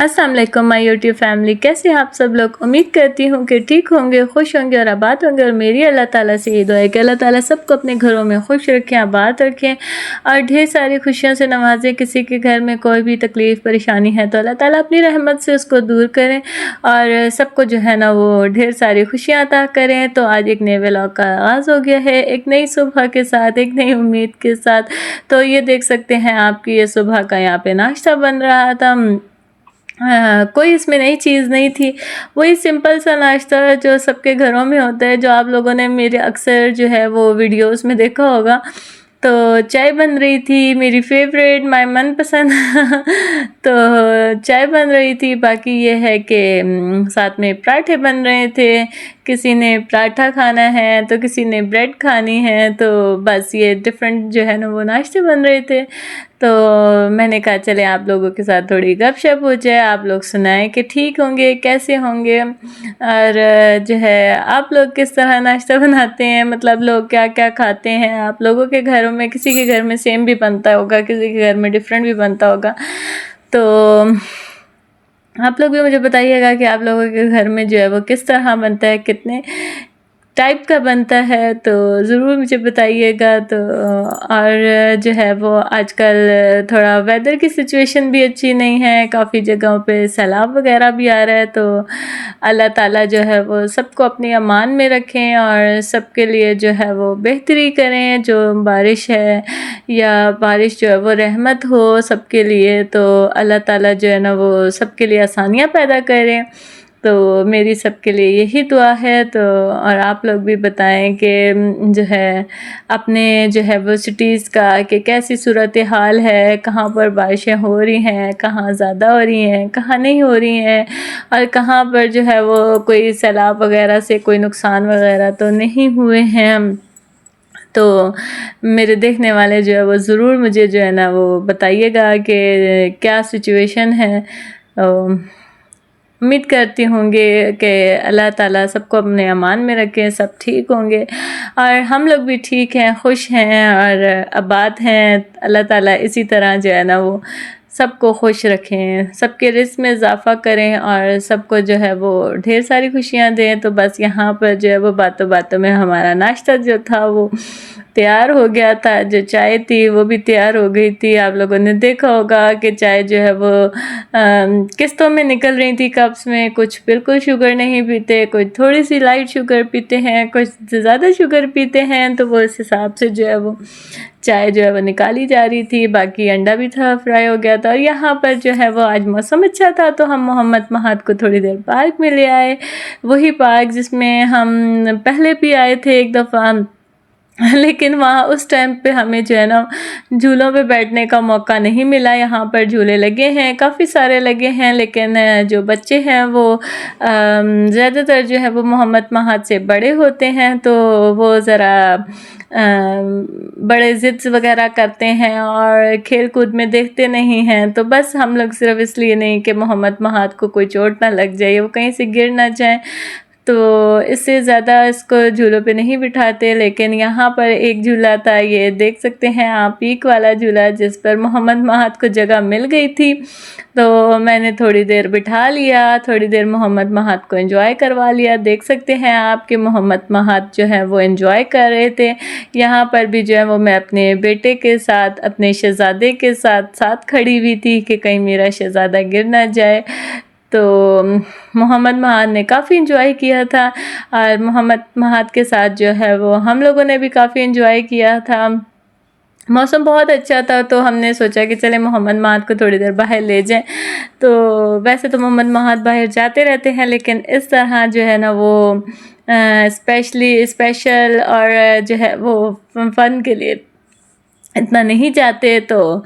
अस्सलाम वालेकुम my YouTube family, कैसे हैं आप सब लोग। उम्मीद करती हूँ कि ठीक होंगे, खुश होंगे और आबाद होंगे। और मेरी अल्लाह ताला से ये दुआ है कि अल्लाह ताला सबको अपने घरों में खुश रखें, आबाद रखें और ढेर सारी खुशियों से नवाजें। किसी के घर में कोई भी तकलीफ़ परेशानी है तो अल्लाह ताला अपनी रहमत से उसको दूर करें और सबको जो है ना वो ढेर सारी खुशियाँ अता करें। तो आज एक नए व्लॉग का आगाज़ हो गया है, एक नई सुबह के साथ, एक नई उम्मीद के साथ। तो ये देख सकते हैं आपकी ये सुबह का यहाँ पे नाश्ता बन रहा था। कोई इसमें नई चीज़ नहीं थी, वही सिंपल सा नाश्ता जो सबके घरों में होता है, जो आप लोगों ने मेरे अक्सर जो है वो वीडियोस में देखा होगा। तो चाय बन रही थी, मेरी फेवरेट, माय मनपसंद तो चाय बन रही थी। बाकी ये है कि साथ में पराठे बन रहे थे, किसी ने पराठा खाना है तो किसी ने ब्रेड खानी है। तो बस ये डिफरेंट जो है ना वो नाश्ते बन रहे थे। तो मैंने कहा चले आप लोगों के साथ थोड़ी गपशप हो जाए, आप लोग सुनाएं कि ठीक होंगे, कैसे होंगे और जो है आप लोग किस तरह नाश्ता बनाते हैं, मतलब लोग क्या क्या खाते हैं। आप लोगों के घरों में किसी के घर में सेम भी बनता होगा, किसी के घर में डिफरेंट भी बनता होगा। तो आप लोग भी मुझे बताइएगा कि आप लोगों के घर में जो है वो किस तरह बनता है, कितने टाइप का बनता है, तो ज़रूर मुझे बताइएगा। तो और जो है वो आजकल थोड़ा वेदर की सिचुएशन भी अच्छी नहीं है, काफ़ी जगहों पे सैलाब वगैरह भी आ रहा है। तो अल्लाह ताला जो है वो सबको अपनी अमान में रखें और सबके लिए जो है वो बेहतरी करें। जो बारिश है या बारिश जो है वो रहमत हो सबके लिए, तो अल्लाह ताला जो है ना वो सबके लिए आसानियाँ पैदा करें। तो मेरी सबके लिए यही दुआ है। तो और आप लोग भी बताएं कि जो है अपने जो है वो सिटीज़ का कि कैसी सूरत हाल है, कहाँ पर बारिशें हो रही हैं, कहाँ ज़्यादा हो रही हैं, कहाँ नहीं हो रही हैं और कहाँ पर जो है वो कोई सैलाब वगैरह से कोई नुकसान वगैरह तो नहीं हुए हैं। तो मेरे देखने वाले जो है वो ज़रूर मुझे जो है ना वो बताइएगा कि क्या सिचुएशन है। उम्मीद करती होंगे कि अल्लाह ताला सबको अपने अमान में रखें, सब ठीक होंगे और हम लोग भी ठीक हैं, खुश हैं और आबाद हैं। अल्लाह ताला इसी तरह जो है ना वो सबको खुश रखें, सबके रिज़्क़ में इजाफ़ा करें और सबको जो है वो ढेर सारी खुशियाँ दें। तो बस यहाँ पर जो है वो बातों बातों में हमारा नाश्ता जो था वो तैयार हो गया था। जो चाय थी वो भी तैयार हो गई थी। आप लोगों ने देखा होगा कि चाय जो है वो किस्तों में निकल रही थी कप्स में। कुछ बिल्कुल शुगर नहीं पीते, कुछ थोड़ी सी लाइट शुगर पीते हैं, कुछ ज़्यादा शुगर पीते हैं। तो वो इस हिसाब से जो है वो चाय जो है वो निकाली जा रही थी। बाकी अंडा भी था, फ्राई हो गया था। और यहाँ पर जो है वो आज मौसम अच्छा था तो हम मोहम्मद महाद को थोड़ी देर पार्क में ले आए, वही पार्क जिसमें हम पहले भी आए थे एक दफ़ा, लेकिन वहाँ उस टाइम पे हमें जो है ना झूलों पे बैठने का मौका नहीं मिला। यहाँ पर झूले लगे हैं, काफ़ी सारे लगे हैं, लेकिन जो बच्चे हैं वो ज़्यादातर जो है वो मोहम्मद महाद से बड़े होते हैं, तो वो ज़रा बड़े ज़िद्द वगैरह करते हैं और खेल कूद में देखते नहीं हैं। तो बस हम लोग सिर्फ इसलिए नहीं कि मोहम्मद महाद को कोई चोट ना लग जाए, वो कहीं से गिर ना जाए, तो इससे ज़्यादा इसको झूलों पे नहीं बिठाते। लेकिन यहाँ पर एक झूला था, ये देख सकते हैं आप, पीक वाला झूला, जिस पर मोहम्मद महाद को जगह मिल गई थी। तो मैंने थोड़ी देर बिठा लिया, थोड़ी देर मोहम्मद महाद को एंजॉय करवा लिया। देख सकते हैं आप कि मोहम्मद महाद जो है वो एंजॉय कर रहे थे। यहाँ पर भी जो है वो मैं अपने बेटे के साथ, अपने शहज़ादे के साथ साथ खड़ी हुई थी कि कहीं मेरा शहज़ादा गिर ना जाए। तो मोहम्मद महाद ने काफ़ी इन्जॉय किया था और मोहम्मद महाद के साथ जो है वो हम लोगों ने भी काफ़ी इन्जॉय किया था। मौसम बहुत अच्छा था तो हमने सोचा कि चले मोहम्मद महाद को थोड़ी देर बाहर ले जाएं। तो वैसे तो मोहम्मद महाद बाहर जाते रहते हैं, लेकिन इस तरह जो है ना वो स्पेशल और जो है वो फ़न के लिए इतना नहीं जाते। तो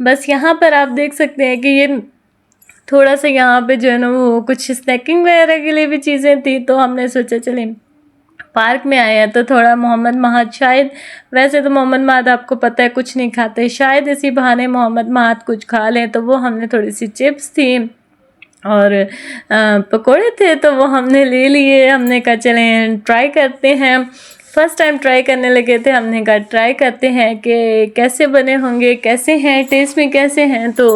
बस यहाँ पर आप देख सकते हैं कि ये थोड़ा सा यहाँ पे जो है ना वो कुछ स्नैकिंग वगैरह के लिए भी चीज़ें थी। तो हमने सोचा चले पार्क में आए हैं तो थोड़ा मोहम्मद महाद, शायद वैसे तो मोहम्मद महाद आपको पता है कुछ नहीं खाते, शायद इसी बहाने मोहम्मद महाद कुछ खा लें। तो वो हमने थोड़ी सी चिप्स थी और पकोड़े थे तो वो हमने ले लिए। हमने कहा चलें ट्राई करते हैं, फर्स्ट टाइम ट्राई करने लगे थे। हमने कहा ट्राई करते हैं कि कैसे बने होंगे, कैसे हैं, टेस्ट में कैसे हैं। तो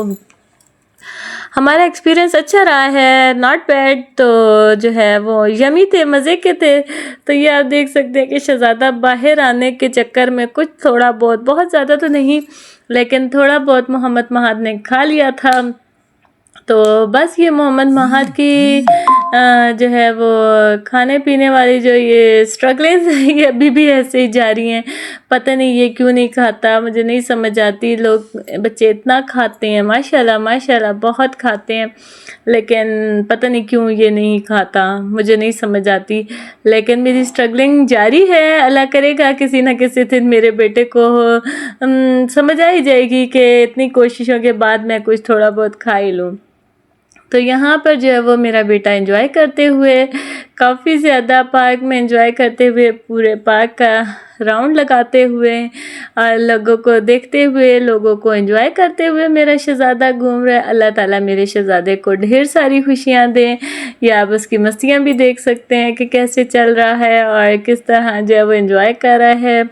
हमारा एक्सपीरियंस अच्छा रहा है, नॉट बैड। तो जो है वो यमी थे, मज़े के थे। तो ये आप देख सकते हैं कि शहज़ादा बाहर आने के चक्कर में कुछ थोड़ा बहुत, बहुत ज़्यादा तो नहीं, लेकिन थोड़ा बहुत मोहम्मद महद ने खा लिया था। तो बस ये मोहम्मद महद की जो है वो खाने पीने वाली जो ये स्ट्रगलिंग ये अभी भी ऐसे ही जारी हैं। पता नहीं ये क्यों नहीं खाता, मुझे नहीं समझ आती। लोग बच्चे इतना खाते हैं, माशाल्लाह माशाल्लाह बहुत खाते हैं, लेकिन पता नहीं क्यों ये नहीं खाता, मुझे नहीं समझ आती। लेकिन मेरी स्ट्रगलिंग जारी है। अल्लाह करेगा किसी न किसी दिन मेरे बेटे को समझ आ ही जाएगी कि इतनी कोशिशों के बाद मैं कुछ थोड़ा बहुत खा ही लूँ। तो यहाँ पर जो है वो मेरा बेटा एंजॉय करते हुए, काफ़ी ज़्यादा पार्क में एंजॉय करते हुए, पूरे पार्क का राउंड लगाते हुए और लोगों को देखते हुए, लोगों को एंजॉय करते हुए मेरा शहज़ादा घूम रहा है। अल्लाह ताला मेरे शहज़ादे को ढेर सारी खुशियाँ दें। या आप उसकी मस्तियाँ भी देख सकते हैं कि कैसे चल रहा है और किस तरह जो है वो एंजॉय कर रहा है।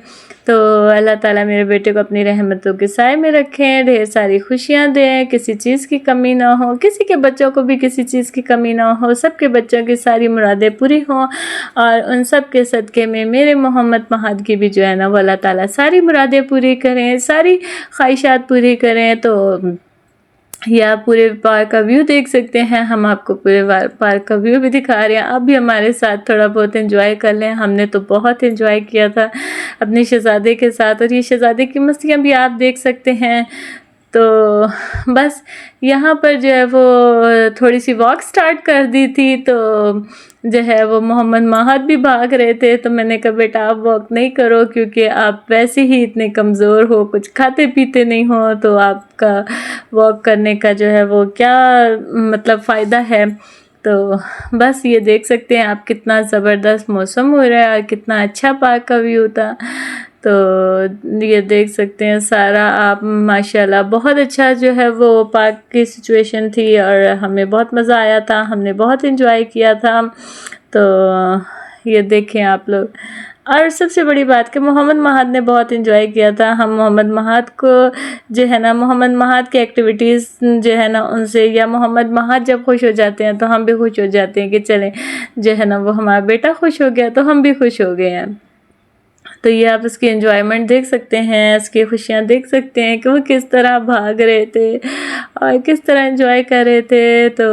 तो अल्लाह ताला मेरे बेटे को अपनी रहमतों के साए में रखें, ढेर सारी खुशियाँ दें, किसी चीज़ की कमी ना हो, किसी के बच्चों को भी किसी चीज़ की कमी ना हो, सबके बच्चों की सारी मुरादें पूरी हों और उन सब के सदक़े में मेरे मोहम्मद महद की भी जो है ना वो अल्लाह ताला सारी मुरादें पूरी करें, सारी ख्वाहिशात पूरी करें। तो या पूरे पार्क का व्यू देख सकते हैं, हम आपको पूरे पार्क का व्यू भी दिखा रहे हैं। आप भी हमारे साथ थोड़ा बहुत एंजॉय कर लें। हमने तो बहुत एंजॉय किया था अपने शहज़ादे के साथ, और ये शहज़ादे की मस्तियाँ भी आप देख सकते हैं। तो बस यहाँ पर जो है वो थोड़ी सी वॉक स्टार्ट कर दी थी, तो जो है वो मोहम्मद महद भी भाग रहे थे। तो मैंने कहा बेटा आप वॉक नहीं करो, क्योंकि आप वैसे ही इतने कमज़ोर हो, कुछ खाते पीते नहीं हो, तो आपका वॉक करने का जो है वो क्या मतलब फ़ायदा है। तो बस ये देख सकते हैं आप कितना ज़बरदस्त मौसम हो रहा है और कितना अच्छा पार्क का व्यू था। तो ये देख सकते हैं सारा आप माशाल्लाह बहुत अच्छा जो है वो पार्क की सिचुएशन थी और हमें बहुत मज़ा आया था, हमने बहुत एंजॉय किया था। तो ये देखें आप लोग। और सबसे बड़ी बात कि मोहम्मद महद ने बहुत एंजॉय किया था। हम मोहम्मद महद को जो है ना, मोहम्मद महद की एक्टिविटीज़ जो है ना उनसे, या मोहम्मद महद जब खुश हो जाते हैं तो हम भी खुश हो जाते हैं कि चलें जो है ना वो हमारा बेटा खुश हो गया तो हम भी खुश हो गए हैं। तो ये आप इसकी एंजॉयमेंट देख सकते हैं, इसकी खुशियाँ देख सकते हैं कि वो किस तरह भाग रहे थे और किस तरह एंजॉय कर रहे थे। तो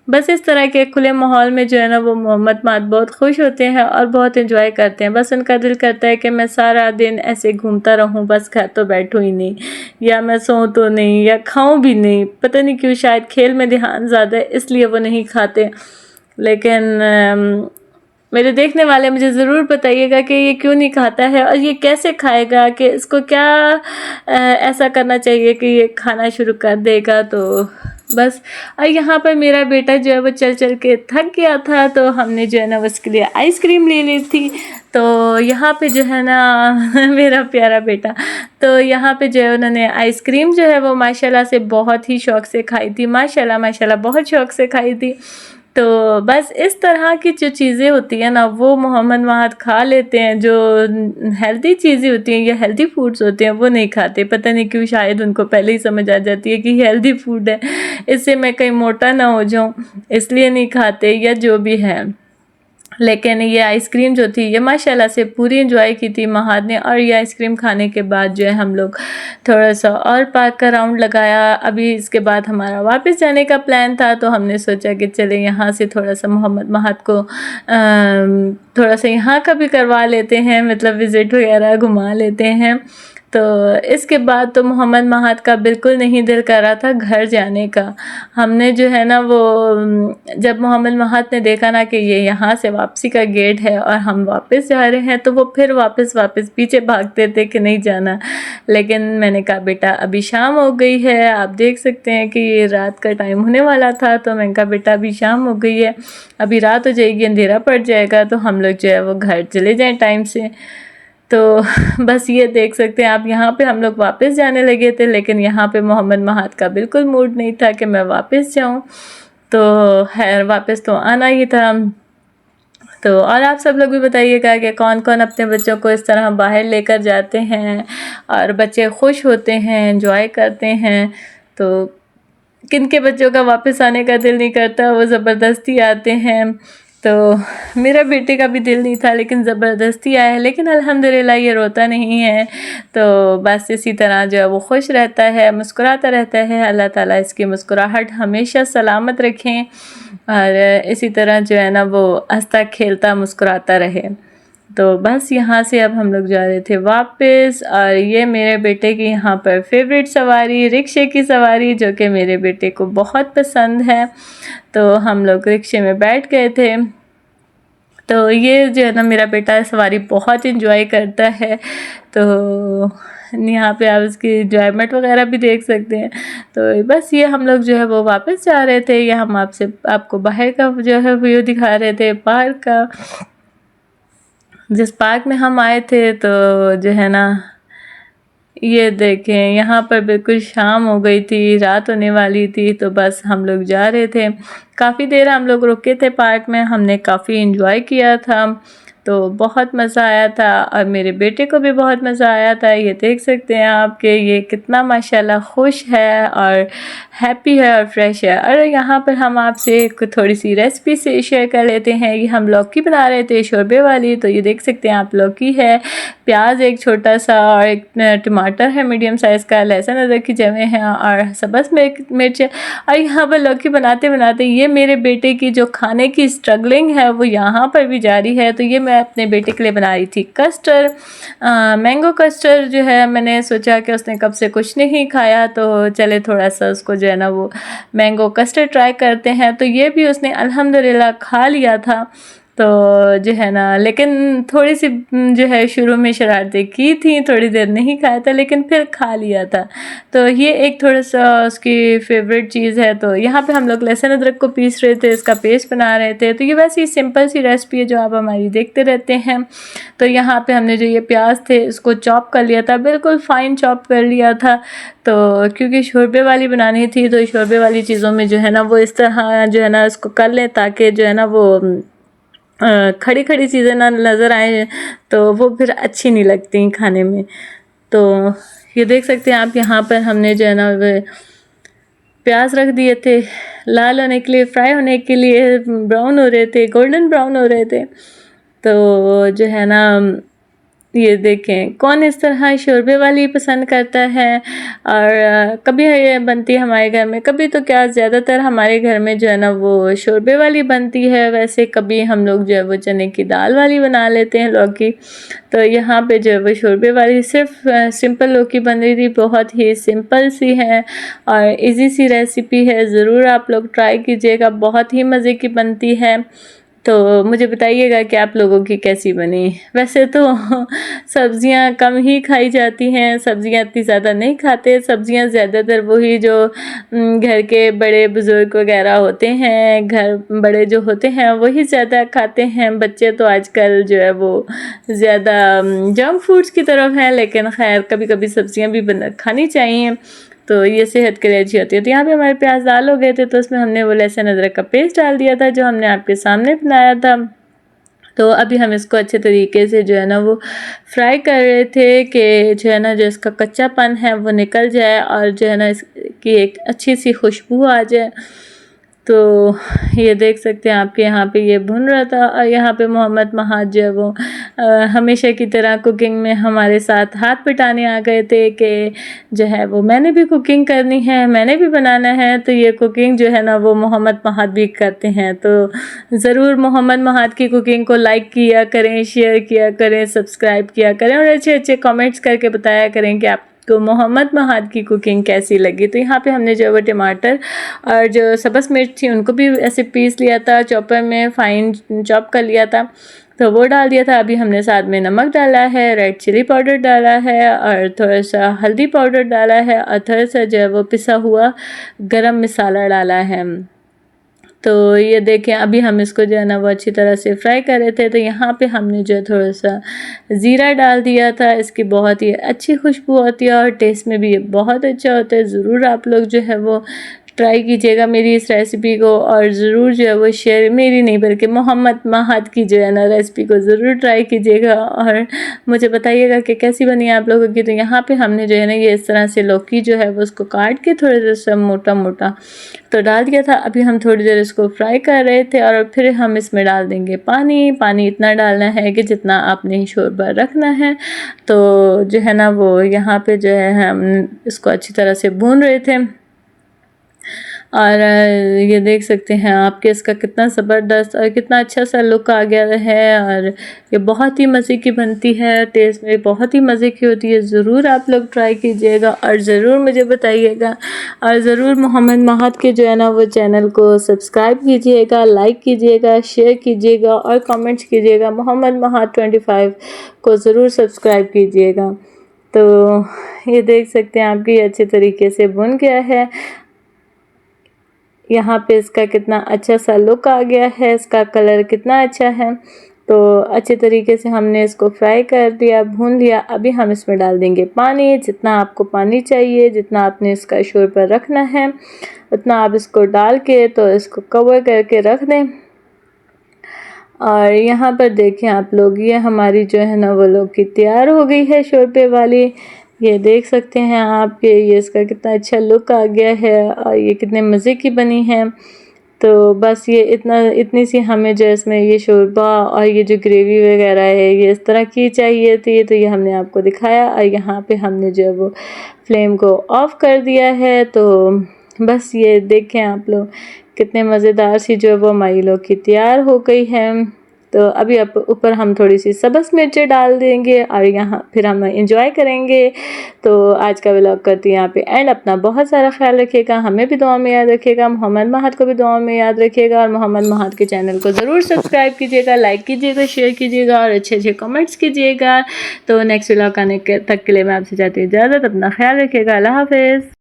बस इस तरह के खुले माहौल में जो है ना वो मोहम्मद महद बहुत खुश होते हैं और बहुत एंजॉय करते हैं। बस उनका दिल करता है कि मैं सारा दिन ऐसे घूमता रहूं, बस घर तो बैठूं ही नहीं, या मैं सोऊं तो नहीं, या खाऊं भी नहीं। पता नहीं क्यों, शायद खेल में ध्यान ज़्यादा है इसलिए वो नहीं खाते। लेकिन मेरे देखने वाले मुझे ज़रूर बताइएगा कि ये क्यों नहीं खाता है और ये कैसे खाएगा, कि इसको क्या ऐसा करना चाहिए कि ये खाना शुरू कर देगा। तो बस और यहाँ पर मेरा बेटा जो है वो चल चल के थक गया था, तो हमने जो है ना उसके लिए आइसक्रीम ले ली थी। तो यहाँ पे जो है ना मेरा प्यारा बेटा, तो यहाँ पे जो है उन्होंने आइसक्रीम जो है वो माशाल्लाह से बहुत ही शौक़ से खाई थी, माशाल्लाह माशाल्लाह बहुत शौक़ से खाई थी। तो बस इस तरह की जो चीज़ें होती हैं ना वो मोहम्मद महद खा लेते हैं, जो हेल्दी चीज़ें होती हैं या हेल्दी फूड्स होते हैं वो नहीं खाते। पता नहीं क्यों, शायद उनको पहले ही समझ आ जाती है कि हेल्दी फूड है, इससे मैं कहीं मोटा ना हो जाऊं, इसलिए नहीं खाते, या जो भी है। लेकिन ये आइसक्रीम जो थी ये माशाल्लाह से पूरी एंजॉय की थी महद ने। और ये आइसक्रीम खाने के बाद जो है हम लोग थोड़ा सा और पार्क का राउंड लगाया। अभी इसके बाद हमारा वापस जाने का प्लान था, तो हमने सोचा कि चले यहाँ से थोड़ा सा मोहम्मद महद को थोड़ा सा यहाँ का भी करवा लेते हैं, मतलब विज़िट वगैरह घुमा लेते हैं। तो इसके बाद तो मोहम्मद महद का बिल्कुल नहीं दिल कर रहा था घर जाने का। हमने जो है ना वो जब मोहम्मद महद ने देखा ना कि ये यहाँ से वापसी का गेट है और हम वापस जा रहे हैं, तो वो फिर वापस पीछे भागते थे कि नहीं जाना। लेकिन मैंने कहा बेटा अभी शाम हो गई है, आप देख सकते हैं कि ये रात का टाइम होने वाला था। तो मैंने कहा बेटा अभी शाम हो गई है, अभी रात हो जाएगी, अंधेरा पड़ जाएगा, तो हम लोग जो है वो घर चले जाएँ टाइम से। तो बस ये देख सकते हैं आप, यहाँ पे हम लोग वापस जाने लगे थे, लेकिन यहाँ पे मोहम्मद महद का बिल्कुल मूड नहीं था कि मैं वापस जाऊँ। तो खैर वापस तो आना ही था। तो और आप सब लोग भी बताइएगा कि कौन कौन अपने बच्चों को इस तरह बाहर लेकर जाते हैं और बच्चे खुश होते हैं, एंजॉय करते हैं। तो किन के बच्चों का वापस आने का दिल नहीं करता, वो ज़बरदस्ती आते हैं। तो मेरा बेटे का भी दिल नहीं था लेकिन ज़बरदस्ती आया है, लेकिन अल्हम्दुलिल्लाह ये रोता नहीं है। तो बस इसी तरह जो है वो खुश रहता है, मुस्कुराता रहता है। अल्लाह ताला इसकी मुस्कुराहट हमेशा सलामत रखें और इसी तरह जो है ना वो हंसता खेलता मुस्कुराता रहे। तो बस यहाँ से अब हम लोग जा रहे थे वापस, और ये मेरे बेटे की यहाँ पर फेवरेट सवारी रिक्शे की सवारी, जो कि मेरे बेटे को बहुत पसंद है। तो हम लोग रिक्शे में बैठ गए थे। तो ये जो है ना मेरा बेटा सवारी बहुत इंजॉय करता है। तो यहाँ पे आप उसकी एंजॉयमेंट वगैरह भी देख सकते हैं। तो बस ये हम लोग जो है वो वापस जा रहे थे। ये हम आपको बाहर का जो है व्यू दिखा रहे थे पार्क का। जिस पार्क में हम आए थे तो जो है ना ये देखें यहाँ पर बिल्कुल शाम हो गई थी, रात होने वाली थी। तो बस हम लोग जा रहे थे। काफ़ी देर हम लोग रुके थे पार्क में, हमने काफ़ी एंजॉय किया था। तो बहुत मज़ा आया था और मेरे बेटे को भी बहुत मज़ा आया था। ये देख सकते हैं आप कि ये कितना माशाल्लाह खुश है और हैप्पी है और फ्रेश है। और यहाँ पर हम आपसे एक थोड़ी सी रेसिपी से शेयर कर लेते हैं। ये हम लौकी बना रहे थे शोरबे वाली। तो ये देख सकते हैं आप, लौकी है, प्याज एक छोटा सा और एक टमाटर है मीडियम साइज़ का, लहसुन अदरक की जमे हैं और सब्ज़ मिर्च है। और यहाँ पर लौकी बनाते बनाते ये मेरे बेटे की जो खाने की स्ट्रगलिंग है वो यहाँ पर भी जारी है। तो ये मैं अपने बेटे के लिए बना रही थी कस्टर्ड, मैंगो कस्टर्ड। जो है मैंने सोचा कि उसने कब से कुछ नहीं खाया, तो चले थोड़ा सा उसको जो है ना वो मैंगो कस्टर्ड ट्राई करते हैं। तो ये भी उसने अल्हम्दुलिल्लाह खा लिया था। तो जो है ना लेकिन थोड़ी सी जो है शुरू में शरारतें की थी, थोड़ी देर नहीं खाया था लेकिन फिर खा लिया था। तो ये एक थोड़ा सा उसकी फेवरेट चीज़ है। तो यहाँ पे हम लोग लहसुन अदरक को पीस रहे थे, इसका पेस्ट बना रहे थे। तो ये वैसे ही सिंपल सी रेसिपी है जो आप हमारी देखते रहते हैं। तो यहाँ पे हमने जो ये प्याज थे इसको चॉप कर लिया था, बिल्कुल फाइन चॉप कर लिया था। तो क्योंकि शोरबे वाली बनानी थी तो शोरबे वाली चीज़ों में जो है ना वो इस तरह जो है ना इसको कर लें ताकि जो है ना वो खड़ी खड़ी चीज़ें ना नज़र आए, तो वो फिर अच्छी नहीं लगती खाने में। तो ये देख सकते हैं आप, यहाँ पर हमने जो है ना प्याज रख दिए थे लाल होने के लिए, फ्राई होने के लिए, ब्राउन हो रहे थे, गोल्डन ब्राउन हो रहे थे। तो जो है ना ये देखें कौन इस तरह शोरबे वाली पसंद करता है। और कभी ये बनती है हमारे घर में, कभी तो क्या ज़्यादातर हमारे घर में जो है ना वो शोरबे वाली बनती है। वैसे कभी हम लोग जो है वो चने की दाल वाली बना लेते हैं लौकी। तो यहाँ पे जो है वो शोरबे वाली सिर्फ सिंपल लौकी बन रही थी, बहुत ही सिंपल सी है और इजी सी रेसिपी है। ज़रूर आप लोग ट्राई कीजिएगा, बहुत ही मज़े की बनती है। तो मुझे बताइएगा कि आप लोगों की कैसी बनी। वैसे तो सब्ज़ियाँ कम ही खाई जाती हैं, सब्ज़ियाँ इतनी ज़्यादा नहीं खाते। सब्ज़ियाँ ज़्यादातर वही जो घर के बड़े बुज़ुर्ग वगैरह होते हैं, घर बड़े जो होते हैं वही ज़्यादा खाते हैं। बच्चे तो आजकल जो है वो ज़्यादा जंक फूड्स की तरफ हैं, लेकिन खैर कभी कभी सब्ज़ियाँ भी खानी चाहिए, तो ये सेहत के लिए अच्छी होती है। तो यहाँ पे हमारे प्याज दाल हो गए थे, तो उसमें हमने वो लहसुन अदरक का पेस्ट डाल दिया था जो हमने आपके सामने बनाया था। तो अभी हम इसको अच्छे तरीके से जो है ना वो फ्राई कर रहे थे कि जो है ना जो इसका कच्चापन है वो निकल जाए और जो है ना इसकी एक अच्छी सी खुशबू आ जाए। तो ये देख सकते हैं आपके यहाँ पे ये भुन रहा था। और यहाँ पे मोहम्मद महाद जो है वो हमेशा की तरह कुकिंग में हमारे साथ हाथ बटाने आ गए थे कि जो है वो मैंने भी कुकिंग करनी है, मैंने भी बनाना है। तो ये कुकिंग जो है ना वो मोहम्मद महाद भी करते हैं। तो ज़रूर मोहम्मद महाद की कुकिंग को लाइक किया करें, शेयर किया करें, सब्सक्राइब किया करें और अच्छे अच्छे कमेंट्स करके बताया करें कि आप तो मोहम्मद महाद की कुकिंग कैसी लगी। तो यहाँ पे हमने जो वो टमाटर और जो सब्ज़ मिर्च थी उनको भी ऐसे पीस लिया था, चॉपर में फाइन चॉप कर लिया था, तो वो डाल दिया था। अभी हमने साथ में नमक डाला है, रेड चिली पाउडर डाला है और थोड़ा सा हल्दी पाउडर डाला है और थोड़ा सा जो है वो पिसा हुआ गरम मसाला डाला है। तो ये देखें अभी हम इसको जो है ना वो अच्छी तरह से फ्राई कर रहे थे। तो यहाँ पे हमने जो है थोड़ा सा ज़ीरा डाल दिया था, इसकी बहुत ही अच्छी खुशबू होती है और टेस्ट में भी ये बहुत अच्छा होता है। ज़रूर आप लोग जो है वो ट्राई कीजिएगा मेरी इस रेसिपी को, और ज़रूर जो है वो शेयर, मेरी नहीं बल्कि मोहम्मद महाद की जो है ना रेसिपी को ज़रूर ट्राई कीजिएगा और मुझे बताइएगा कि कैसी बनी आप लोगों की। तो यहाँ पे हमने जो है ना ये इस तरह से लौकी जो है वो उसको काट के थोड़ी देर से मोटा मोटा तो डाल दिया था। अभी हम थोड़ी देर इसको फ्राई कर रहे थे और फिर हम इसमें डाल देंगे पानी। पानी इतना डालना है कि जितना आपने शोरबा रखना है। तो जो है ना वो यहाँ पे जो है हम इसको अच्छी तरह से भून रहे थे और ये देख सकते हैं आपके इसका कितना ज़बरदस्त और कितना अच्छा सा लुक आ गया है। और ये बहुत ही मज़े की बनती है, टेस्ट में बहुत ही मज़े की होती है। ज़रूर आप लोग ट्राई कीजिएगा और ज़रूर मुझे बताइएगा और ज़रूर मोहम्मद महाद के जो है ना वो चैनल को सब्सक्राइब कीजिएगा, लाइक कीजिएगा, शेयर कीजिएगा और कमेंट्स कीजिएगा। मोहम्मद महाद 25 को ज़रूर सब्सक्राइब कीजिएगा। तो ये देख सकते हैं आपकी अच्छे तरीके से भुन गया है। यहाँ पे इसका कितना अच्छा सा लुक आ गया है, इसका कलर कितना अच्छा है। तो अच्छे तरीके से हमने इसको फ्राई कर दिया, भून लिया। अभी हम इसमें डाल देंगे पानी। जितना आपको पानी चाहिए, जितना आपने इसका शोरबा रखना है उतना आप इसको डाल के तो इसको कवर करके रख दें। और यहाँ पर देखें आप लोग, ये हमारी जो है ना वो लौकी तैयार हो गई है शोरबे वाली। ये देख सकते हैं आप कि ये इसका कितना अच्छा लुक आ गया है और ये कितने मज़े की बनी है। तो बस ये इतनी सी हमें जो इसमें ये शोरबा और ये जो ग्रेवी वगैरह है ये इस तरह की चाहिए थी। तो ये हमने आपको दिखाया और यहाँ पे हमने जो है वो फ्लेम को ऑफ़ कर दिया है। तो बस ये देखें आप लोग कितने मज़ेदार सी जो है वो हमारी लौकी तैयार हो गई है। तो अभी ऊपर हम थोड़ी सी सब्ज़ मिर्चें डाल देंगे और यहाँ फिर हम इंजॉय करेंगे। तो आज का व्लॉग करती हैं यहाँ पे एंड। अपना बहुत सारा ख्याल रखिएगा, हमें भी दुआ में याद रखिएगा, मोहम्मद महाद को भी दुआ में याद रखिएगा और मोहम्मद महाद के चैनल को ज़रूर सब्सक्राइब कीजिएगा, लाइक कीजिएगा, शेयर कीजिएगा और अच्छे अच्छे कमेंट्स कीजिएगा। तो नेक्स्ट व्लॉग आने तक के लिए मैं आपसे चाहती हूँ इजाज़त। अपना ख्याल रखिएगा। अल्लाह हाफ़िज़।